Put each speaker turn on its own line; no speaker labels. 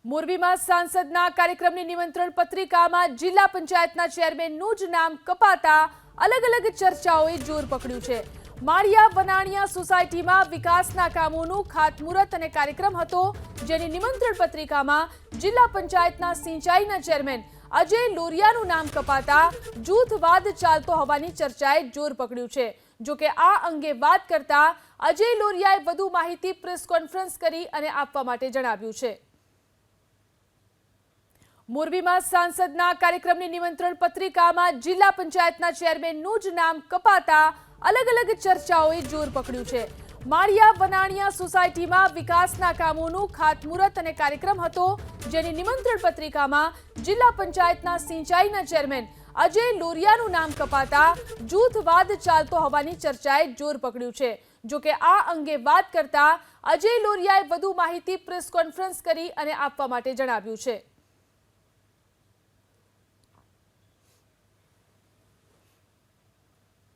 મોરબીમાં સાંસદના કાર્યક્રમની નિમંત્રણ પત્રિકામાં જિલ્લા પંચાયતના ચેરમેનનું જ નામ કપાતા અલગ અલગ ચર્ચાઓએ જોર પકડ્યું છે। માળિયા વનાણિયા સોસાયટીમાં વિકાસના કામોનું ખાતમુહૂર્ત અને કાર્યક્રમ હતો, જેની નિમંત્રણ પત્રિકામાં જિલ્લા પંચાયતના સિંચાઈના ચેરમેન અજય લોરિયાનું નામ કપાતા જૂથવાદ ચાલતો હોવાની ચર્ચાએ જોર પકડ્યું છે। જો કે આ અંગે વાત કરતા અજય લોરિયાએ વધુ માહિતી પ્રેસ કોન્ફરન્સ કરી અને આપવા માટે જણાવ્યું છે। મોરબીમાં સાંસદના કાર્યક્રમની નિમંત્રણ પત્રિકામાં જિલ્લા પંચાયતના ચેરમેનનું જ નામ કપાતા અલગ અલગ ચર્ચાઓએ જોર પકડ્યું છે। માળિયા વનાણિયા સોસાયટીમાં વિકાસના કામોનું ખાતમુહૂર્ત અને કાર્યક્રમ હતો, જેની નિમંત્રણ પત્રિકામાં જિલ્લા પંચાયતના સિંચાઈના ચેરમેન અજય લોરિયાનું નામ કપાતા જૂથવાદ ચાલતો હોવાની ચર્ચાએ જોર પકડ્યું છે। જો કે આ અંગે વાત કરતા અજય લોરિયાએ વધુ માહિતી પ્રેસ કોન્ફરન્સ કરી અને આપવા માટે જણાવ્યું છે।